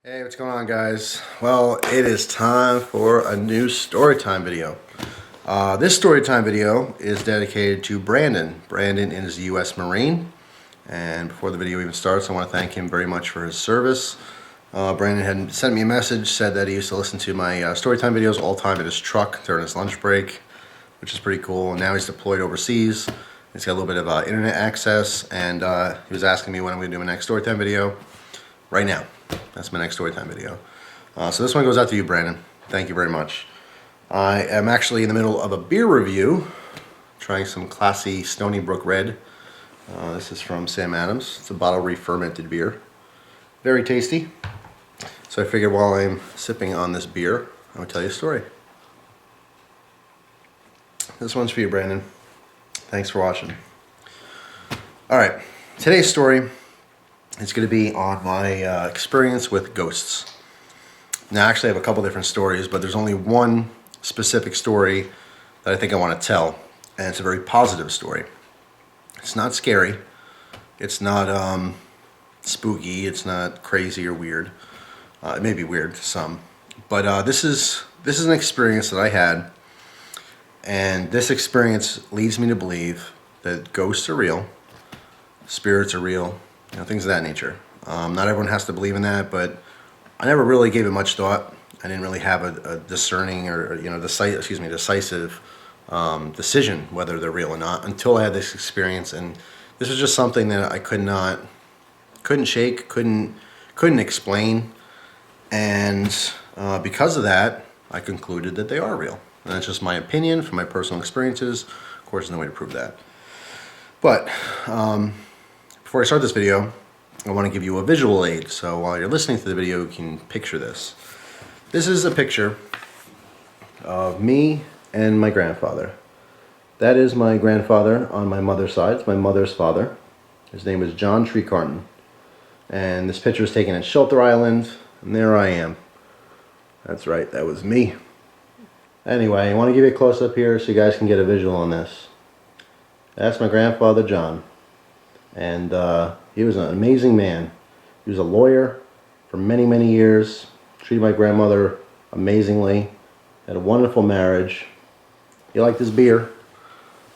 Hey, what's going on, guys? Well, it is time for a new Storytime video. This Storytime video is dedicated to Brandon. Brandon is a U.S. Marine, and before the video even starts, I want to thank him very much for his service. Brandon had sent me a message, said that he used to listen to my Storytime videos all the time in his truck during his lunch break, which is pretty cool. And now he's deployed overseas. He's got a little bit of internet access, and he was asking me when I'm going to do my next Storytime video. Right now. That's my next Storytime video. So this one goes out to you, Brandon. Thank you very much. I am actually in the middle of a beer review, trying some classy Stony Brook Red. This is from Sam Adams. It's a bottle re-fermented beer. Very tasty. So I figured while I'm sipping on this beer, I would tell you a story. This one's for you, Brandon. Thanks for watching. Alright, today's story is going to be on my experience with ghosts. Now, actually, I have a couple different stories, but there's only one specific story that I think I want to tell, and it's a very positive story. It's not scary. It's not spooky. It's not crazy or weird. It may be weird to some, but this is an experience that I had, and this experience leads me to believe that ghosts are real, spirits are real. Things of that nature. Not everyone has to believe in that, but I never really gave it much thought. I didn't really have a discerning or decisive decision whether they're real or not until I had this experience. And this was just something that I couldn't shake, couldn't explain, and because of that, I concluded that they are real. And that's just my opinion from my personal experiences. Of course, there's no way to prove that. But before I start this video, I want to give you a visual aid. So while you're listening to the video, you can picture this. This is a picture of me and my grandfather. That is my grandfather on my mother's side. It's my mother's father. His name is John Trecartin. And this picture was taken at Shelter Island, and there I am. That's right, that was me. Anyway, I want to give you a close-up here so you guys can get a visual on this. That's my grandfather, John. And he was an amazing man. He was a lawyer for many, many years. Treated my grandmother amazingly. Had a wonderful marriage. He liked his beer.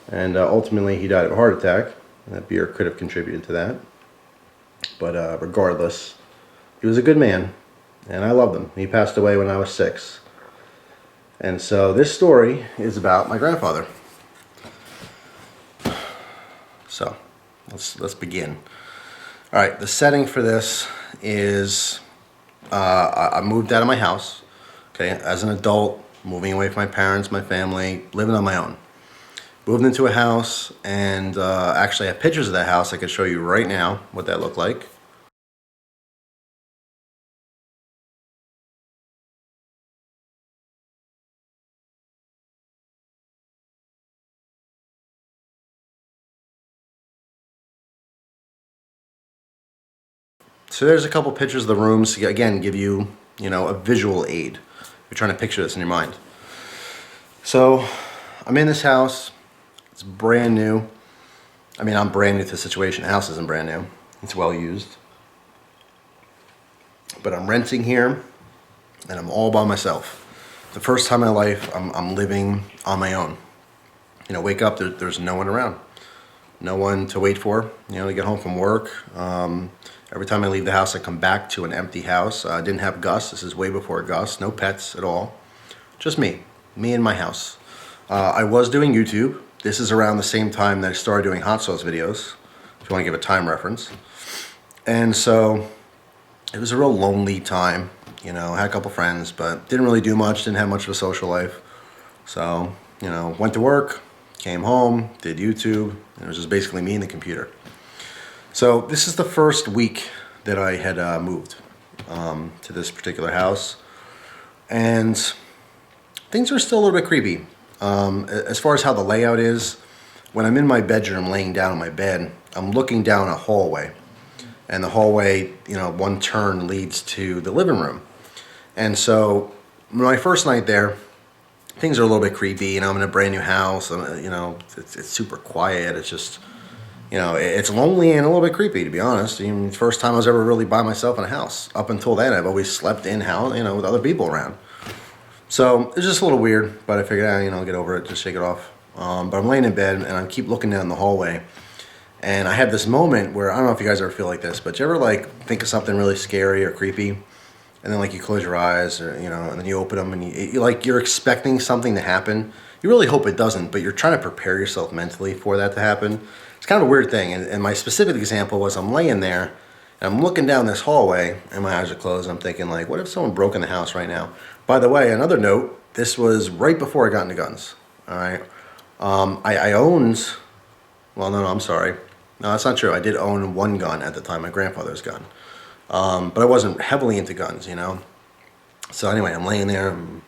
And ultimately he died of a heart attack. And that beer could have contributed to that. But regardless, he was a good man. And I loved him. He passed away when I was 6. And so this story is about my grandfather. So let's begin. All right, the setting for this is I moved out of my house, okay, as an adult, moving away from my parents, my family, living on my own. Moved into a house, and actually I have pictures of that house. I could show you right now what that looked like. So there's a couple pictures of the rooms to, again, give you, a visual aid. You're trying to picture this in your mind. So I'm in this house. It's brand new. I mean, I'm brand new to the situation. The house isn't brand new. It's well used. But I'm renting here, and I'm all by myself. The first time in my life, I'm living on my own. Wake up, there's no one around. No one to wait for, to get home from work. Every time I leave the house, I come back to an empty house. I didn't have Gus. This is way before Gus. No pets at all. Just me and my house. I was doing YouTube. This is around the same time that I started doing hot sauce videos, if you want to give a time reference. And so it was a real lonely time. I had a couple friends, but didn't really do much, didn't have much of a social life. So, went to work, came home, did YouTube, and it was just basically me and the computer. So this is the first week that I had moved to this particular house, and things are still a little bit creepy. As far as how the layout is, when I'm in my bedroom laying down on my bed, I'm looking down a hallway, and the hallway, one turn leads to the living room. And so my first night there, things are a little bit creepy. I'm in a brand new house. It's super quiet. It's just You know, it's lonely and a little bit creepy, to be honest. Even first time I was ever really by myself in a house. Up until then, I've always slept in house, you know, with other people around. So it's just a little weird, but I figured, you know, get over it, just shake it off. But I'm laying in bed and I keep looking down the hallway, and I had this moment where, I don't know if you guys ever feel like this, but you ever like think of something really scary or creepy, and then like you close your eyes, or you know, and then you open them, and you like you're expecting something to happen. You really hope it doesn't, but you're trying to prepare yourself mentally for that to happen. It's kind of a weird thing. And my specific example was I'm laying there and I'm looking down this hallway and my eyes are closed. And I'm thinking, like, what if someone broke in the house right now? By the way, another note, this was right before I got into guns. All right. I owned, well, no, I'm sorry. No, that's not true. I did own one gun at the time, my grandfather's gun. But I wasn't heavily into guns, you know? So anyway, I'm laying there, I'm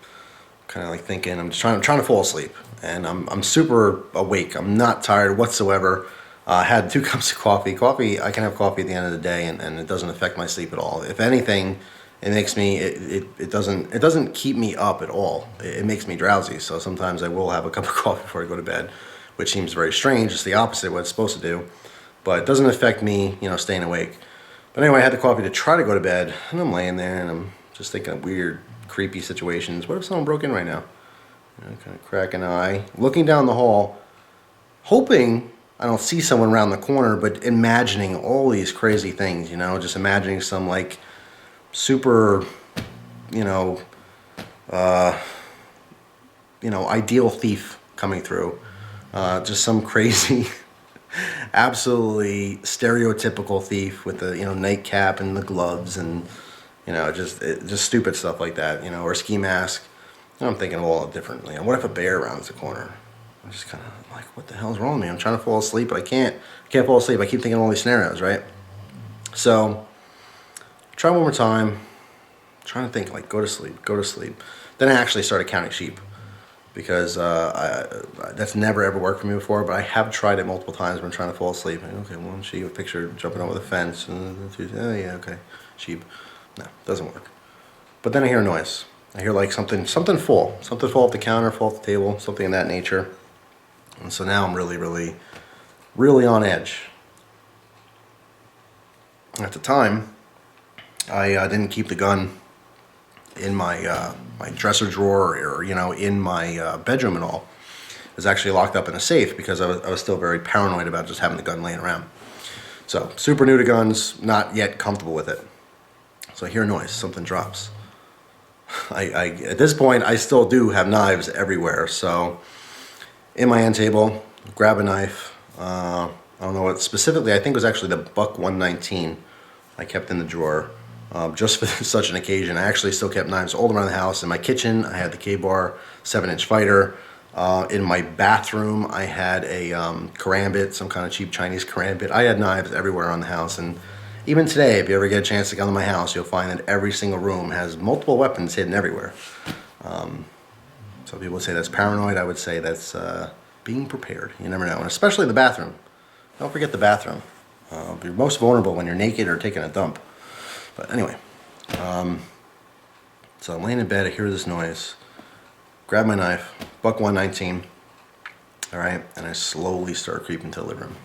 kind of like thinking, I'm just trying to fall asleep. And I'm super awake. I'm not tired whatsoever. I had 2 cups of coffee. Coffee, I can have coffee at the end of the day, and it doesn't affect my sleep at all. If anything, it makes me, it doesn't keep me up at all. It makes me drowsy. So sometimes I will have a cup of coffee before I go to bed, which seems very strange. It's the opposite of what it's supposed to do. But it doesn't affect me, you know, staying awake. But anyway, I had the coffee to try to go to bed, and I'm laying there, and I'm just thinking of weird, creepy situations. What if someone broke in right now? You know, kind of crack an eye, looking down the hall, hoping I don't see someone around the corner, but imagining all these crazy things, you know, just imagining some like super, you know, ideal thief coming through, just some crazy, absolutely stereotypical thief with the, you know, nightcap and the gloves and, you know, just stupid stuff like that, you know, or ski mask. I'm thinking of all differently. And what if a bear rounds the corner? I'm just kind of like, what the hell's wrong with me? I'm trying to fall asleep, but I can't fall asleep. I keep thinking of all these scenarios, right? So, try one more time. I'm trying to think, like, go to sleep. Then I actually started counting sheep because that's never ever worked for me before, but I have tried it multiple times when I'm trying to fall asleep. Like, okay, 1 sheep, a picture jumping over the fence, and 2, oh yeah, okay, sheep. No, doesn't work. But then I hear a noise. I hear like something fall off the counter, fall off the table, something in that nature. And so now I'm really on edge. At the time, I didn't keep the gun in my my dresser drawer or you know in my bedroom and all. It was actually locked up in a safe because I was still very paranoid about just having the gun laying around. So super new to guns, not yet comfortable with it. So I hear a noise, something drops. I at this point I still do have knives everywhere, so in my end table, grab a knife. I don't know what specifically. I think it was actually the Buck 119 I kept in the drawer just for such an occasion. I actually still kept knives all around the house. In my kitchen, I had the K-Bar 7-inch fighter. In my bathroom, I had a karambit, some kind of cheap Chinese karambit. I had knives everywhere around the house, and even today, if you ever get a chance to come to my house, you'll find that every single room has multiple weapons hidden everywhere. So people would say that's paranoid. I would say that's being prepared. You never know, and especially the bathroom. Don't forget the bathroom. You're most vulnerable when you're naked or taking a dump. But anyway, so I'm laying in bed. I hear this noise. Grab my knife, Buck 119. All right, and I slowly start creeping to the living room.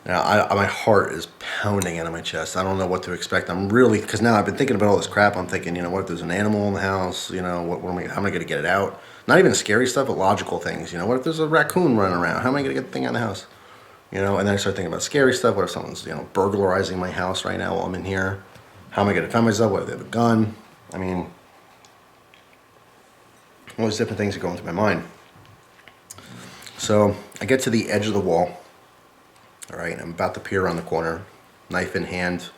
Now, my heart is pounding out of my chest. I don't know what to expect. I'm really, because now I've been thinking about all this crap. I'm thinking, you know, what if there's an animal in the house? You know, how am I going to get it out? Not even scary stuff, but logical things. You know, what if there's a raccoon running around? How am I going to get the thing out of the house? You know, and then I start thinking about scary stuff. What if someone's, you know, burglarizing my house right now while I'm in here? How am I going to defend myself? What if they have a gun? I mean, all these different things are going through my mind. So I get to the edge of the wall. All right, I'm about to peer around the corner, knife in hand,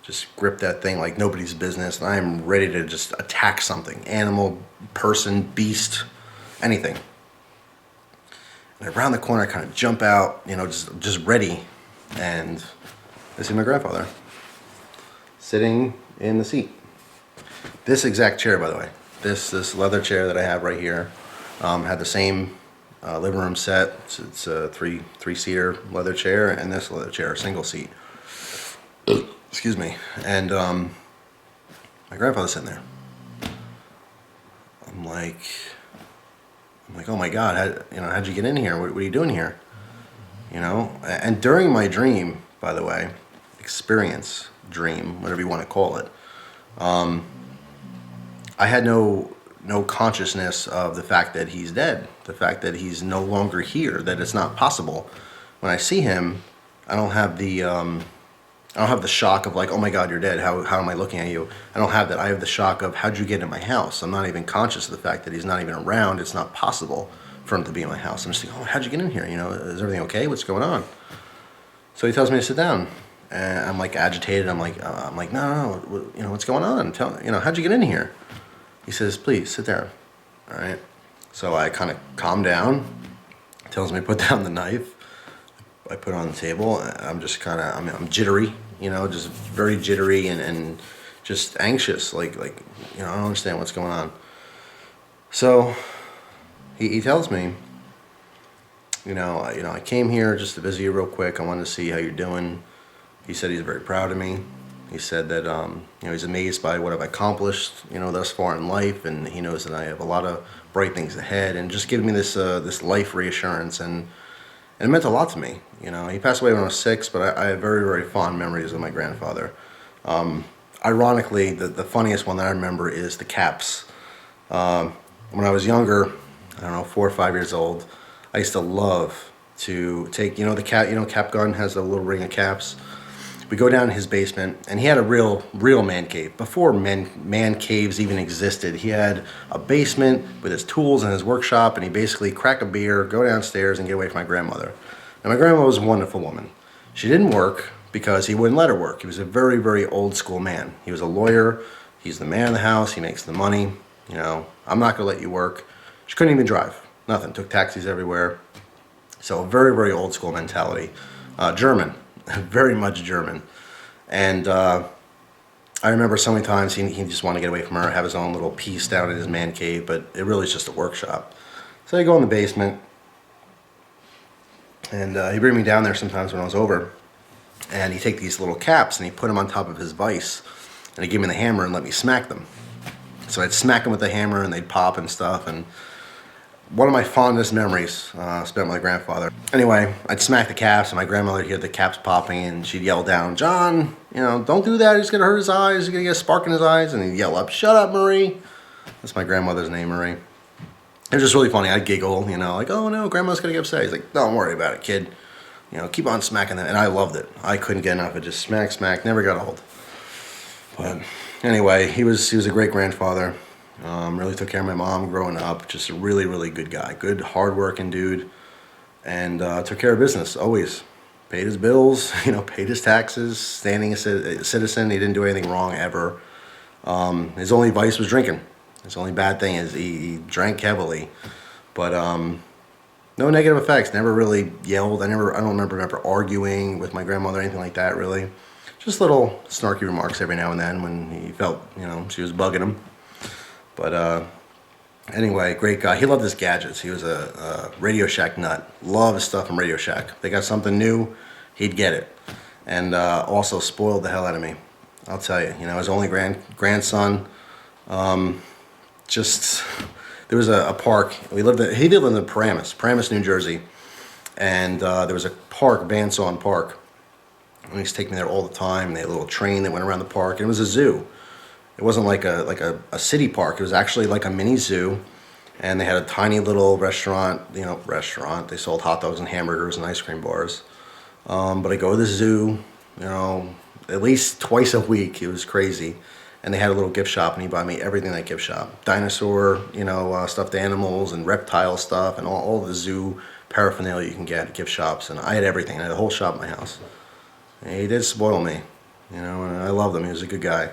just grip that thing like nobody's business, and I am ready to just attack something, animal, person, beast, anything. And around the corner, I kind of jump out, you know, just ready, and I see my grandfather sitting in the seat. This exact chair, by the way, this leather chair that I have right here, had the same living room set. It's a three-seater leather chair, and this leather chair, single seat. Excuse me. And my grandfather's sitting there. I'm like, oh my God, how'd you get in here? What are you doing here? you know. And during my dream, by the way, experience, dream, whatever you want to call it, I had no consciousness of the fact that he's dead, the fact that he's no longer here, that it's not possible. When I see him, I don't have the shock of like, oh my God, you're dead. How am I looking at you? I don't have that. I have the shock of, how'd you get in my house? I'm not even conscious of the fact that he's not even around. It's not possible for him to be in my house. I'm just thinking, oh, how'd you get in here? You know, is everything okay? What's going on? So he tells me to sit down, and I'm like agitated. I'm like, no, you know, what's going on? How'd you get in here? He says, please sit down. All right. So I kind of calm down. He tells me to put down the knife. I put it on the table. I'm just kind of, I'm jittery, you know, just very jittery and just anxious. Like, you know, I don't understand what's going on. So he tells me, I came here just to visit you real quick. I wanted to see how you're doing. He said he's very proud of me. He said that, he's amazed by what I've accomplished, thus far in life. And he knows that I have a lot of bright things ahead, and just giving me this life reassurance. And it meant a lot to me. He passed away when I was 6, but I have very, very fond memories of my grandfather. Ironically, the funniest one that I remember is the caps. When I was younger, I don't know, 4 or 5 years old, I used to love to take, the cap gun has a little ring of caps. We go down in his basement, and he had a real man cave. Before man caves even existed, he had a basement with his tools and his workshop, and he basically crack a beer, go downstairs, and get away from my grandmother. And my grandmother was a wonderful woman. She didn't work because he wouldn't let her work. He was a very, very old school man. He was a lawyer. He's the man of the house. He makes the money. I'm not going to let you work. She couldn't even drive. Nothing. Took taxis everywhere. So very, very old school mentality. German. Very much German. And I remember so many times he just wanted to get away from her, have his own little piece down in his man cave, but it really is just a workshop. So I go in the basement, and he'd bring me down there sometimes when I was over, and he'd take these little caps and he'd put them on top of his vise, and he'd give me the hammer and let me smack them. So I'd smack them with the hammer and they'd pop and stuff. And one of my fondest memories spent with my grandfather. Anyway, I'd smack the caps, and my grandmother would hear the caps popping, and she'd yell down, John, don't do that. He's going to hurt his eyes. He's going to get a spark in his eyes. And he'd yell up, shut up, Marie. That's my grandmother's name, Marie. It was just really funny. I'd giggle, like, oh, no, grandma's going to get upset. He's like, don't worry about it, kid. Keep on smacking them. And I loved it. I couldn't get enough of just smack, never got old. But anyway, he was a great grandfather. Really took care of my mom growing up. Just a really, really good guy. Good, hard-working dude. And took care of business, always. Paid his bills, paid his taxes, standing a citizen. He didn't do anything wrong ever. His only vice was drinking. His only bad thing is he drank heavily. But no negative effects. Never really yelled. I don't remember ever arguing with my grandmother or anything like that, really. Just little snarky remarks every now and then when he felt, she was bugging him. But anyway, great guy. He loved his gadgets. He was a Radio Shack nut. Loved his stuff from Radio Shack. They got something new, he'd get it. And also spoiled the hell out of me. I'll tell you. His only grandson. There was a park. He lived in Paramus, New Jersey. And there was a park, Bandsaw Park. And he used to take me there all the time. They had a little train that went around the park. And it was a zoo. It wasn't like a city park. It was actually like a mini zoo, and they had a tiny little restaurant. They sold hot dogs and hamburgers and ice cream bars. But I go to the zoo, at least twice a week. It was crazy, and they had a little gift shop, and he bought me everything in that gift shop: dinosaur, stuffed animals and reptile stuff, and all the zoo paraphernalia you can get at gift shops. And I had everything. I had the whole shop in my house. And he did spoil me, and I loved him. He was a good guy.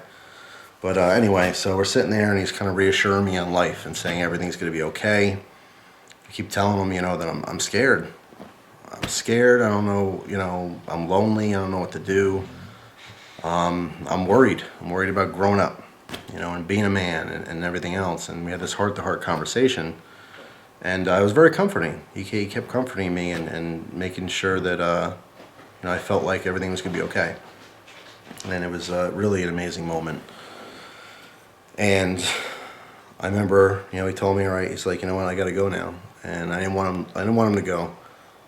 But anyway, so we're sitting there, and he's kind of reassuring me on life and saying everything's going to be okay. I keep telling him, that I'm scared. I'm scared. I don't know, I'm lonely. I don't know what to do. I'm worried. I'm worried about growing up, and being a man and everything else. And we had this heart-to-heart conversation, and it was very comforting. He kept comforting me and making sure that, I felt like everything was going to be okay. And it was really an amazing moment. And I remember, he told me, all right, he's like, you know what, I got to go now. And I didn't want him to go.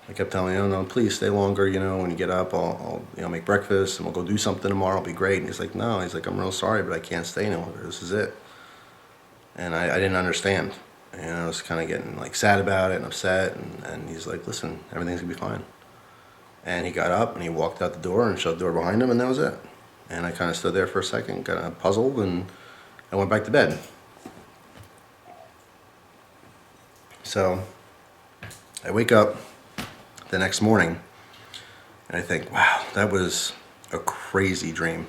I kept telling him, no, please stay longer, when you get up, I'll make breakfast and we'll go do something tomorrow, it'll be great. And he's like, no, he's like, I'm real sorry, but I can't stay any longer, this is it. And I didn't understand. And I was kind of getting like sad about it and upset, and he's like, listen, everything's gonna be fine. And he got up and he walked out the door and shut the door behind him, and that was it. And I kind of stood there for a second, kind of puzzled, and I went back to bed. So I wake up the next morning and I think, wow, that was a crazy dream.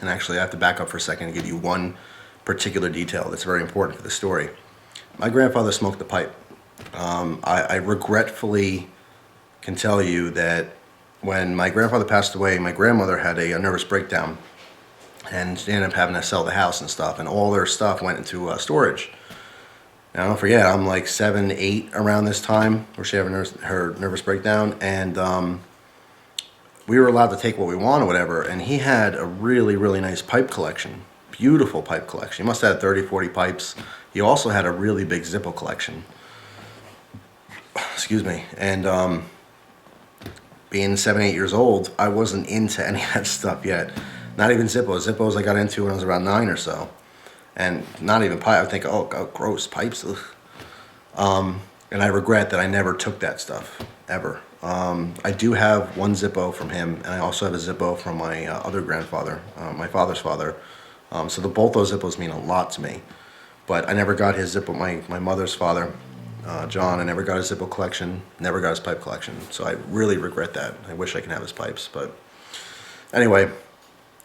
And actually I have to back up for a second and give you one particular detail that's very important for the story. My grandfather smoked the pipe. I regretfully can tell you that when my grandfather passed away, my grandmother had a nervous breakdown, and she ended up having to sell the house and stuff, and all their stuff went into storage. Now, don't forget, I'm like 7, 8 around this time where she had her nervous breakdown, and we were allowed to take what we want or whatever, and he had a really, really nice pipe collection. Beautiful pipe collection. He must have had 30, 40 pipes. He also had a really big Zippo collection. Excuse me. And being 7, 8 years old, I wasn't into any of that stuff yet. Not even Zippos. Zippos I got into when I was around 9 or so. And not even pipe. I think, oh, gross, pipes. Ugh. And I regret that I never took that stuff, ever. I do have one Zippo from him, and I also have a Zippo from my other grandfather, my father's father. So both those Zippos mean a lot to me. But I never got his Zippo, my mother's father, John. I never got his Zippo collection, never got his pipe collection. So I really regret that. I wish I could have his pipes. But anyway,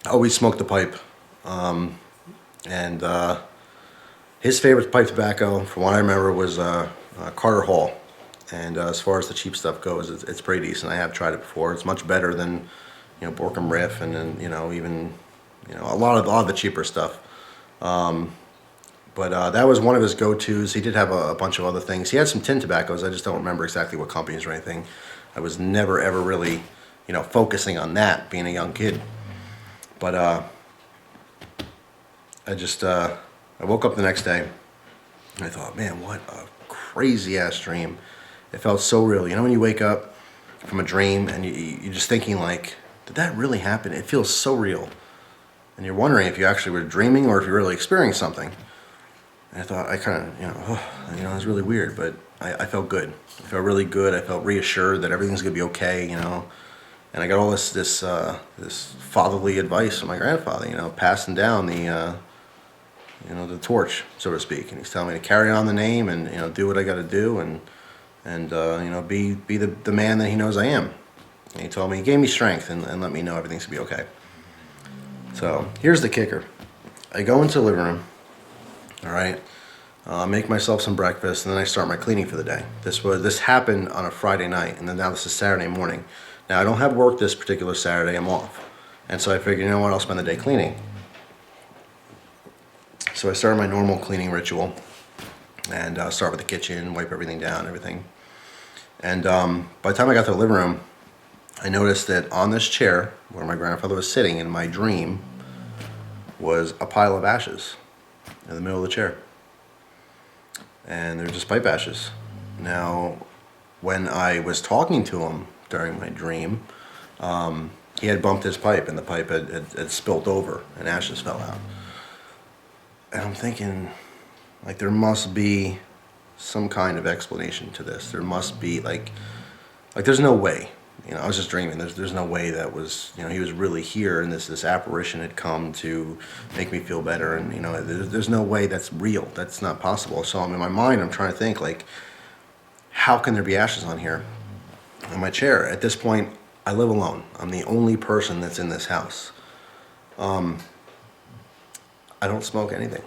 I always smoked the pipe. And his favorite pipe tobacco, from what I remember, was Carter Hall. And as far as the cheap stuff goes, it's pretty decent. I have tried it before. It's much better than, Borkham Riff, and then, even, a lot of the cheaper stuff. But that was one of his go-tos. He did have a bunch of other things. He had some tin tobaccos. I just don't remember exactly what companies or anything. I was never, ever really, focusing on that, being a young kid. But I woke up the next day, and I thought, man, what a crazy-ass dream. It felt so real. When you wake up from a dream, and you're just thinking, like, did that really happen? It feels so real. And you're wondering if you actually were dreaming or if you really experienced something. And I thought, I kind of, it was really weird, but I felt good. I felt really good. I felt reassured that everything's gonna be okay, And I got all this fatherly advice from my grandfather, passing down the torch, so to speak. And he's telling me to carry on the name and do what I got to do and be the man that he knows I am. And he told me, he gave me strength and let me know everything's gonna be okay. So here's the kicker. I go into the living room, all right, make myself some breakfast, and then I start my cleaning for the day. This happened on a Friday night, and then now this is Saturday morning. Now I don't have work this particular Saturday, I'm off. And so I figured, you know what, I'll spend the day cleaning. So I started my normal cleaning ritual, and start with the kitchen, wipe everything down, everything. And by the time I got to the living room, I noticed that on this chair where my grandfather was sitting in my dream was a pile of ashes in the middle of the chair. And they're just pipe ashes. Now, when I was talking to him during my dream, he had bumped his pipe, and the pipe had spilt over and ashes fell out. And I'm thinking, like, there must be some kind of explanation to this. There must be, like there's no way. I was just dreaming. There's no way that was, he was really here, and this apparition had come to make me feel better. And, there's no way that's real. That's not possible. So in my mind, I'm trying to think, like, how can there be ashes on here on my chair? At this point, I live alone. I'm the only person that's in this house. I don't smoke anything.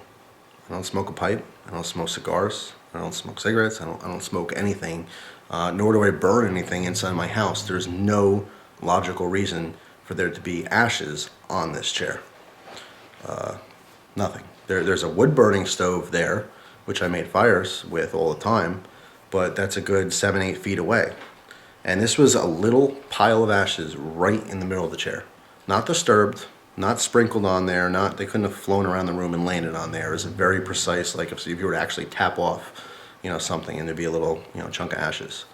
I don't smoke a pipe. I don't smoke cigars. I don't smoke cigarettes. I don't smoke anything. Nor do I burn anything inside my house. There's no logical reason for there to be ashes on this chair. Nothing. There's a wood burning stove there, which I made fires with all the time, but that's a good 7, 8 feet away. And this was a little pile of ashes right in the middle of the chair. Not disturbed, not sprinkled on there, they couldn't have flown around the room and landed on there. It was very precise, like if you were to actually tap off, something, and there'd be a little, chunk of ashes.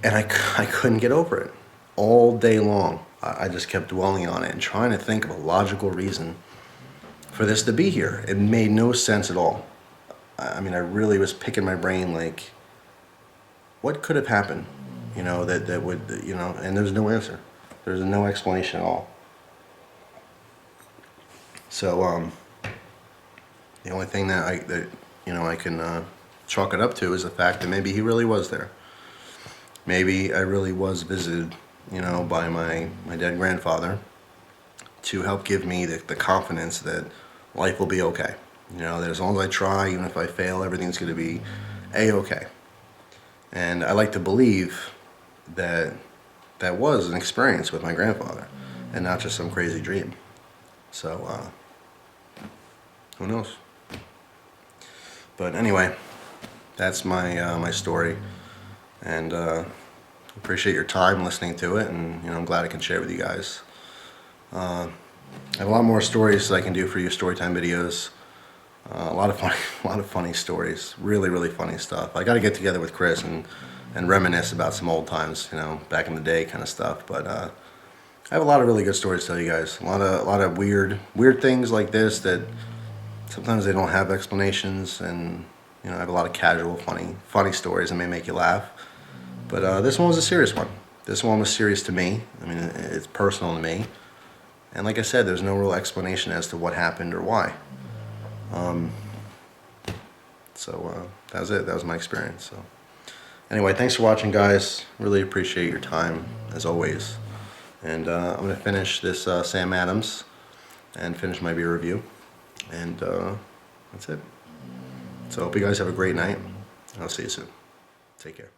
And I couldn't get over it. All day long, I just kept dwelling on it and trying to think of a logical reason for this to be here. It made no sense at all. I mean, I really was picking my brain like, what could have happened? You know, that would, you know, and there's no answer. There's no explanation at all. So, the only thing that I can chalk it up to is the fact that maybe he really was there. Maybe I really was visited, you know, by my dead grandfather to help give me the confidence that life will be okay. You know, that as long as I try, even if I fail, everything's going to be A-okay. And I like to believe that that was an experience with my grandfather and not just some crazy dream. So, who knows? But anyway, that's my story, and appreciate your time listening to it, and you know, I'm glad I can share it with you guys. I have a lot more stories I can do for you, Storytime videos. A lot of funny stories, really funny stuff. I got to get together with Chris and reminisce about some old times, you know, back in the day kind of stuff. But I have a lot of really good stories to tell you guys. A lot of weird things like this that sometimes they don't have explanations, and you know, I have a lot of casual, funny stories that may make you laugh. But this one was a serious one. This one was serious to me. I mean, it's personal to me. And like I said, there's no real explanation as to what happened or why. That was it. That was my experience. So anyway, thanks for watching, guys. Really appreciate your time, as always. And I'm going to finish this Sam Adams and finish my beer review. And that's it. So I hope you guys have a great night. I'll see you soon. Take care.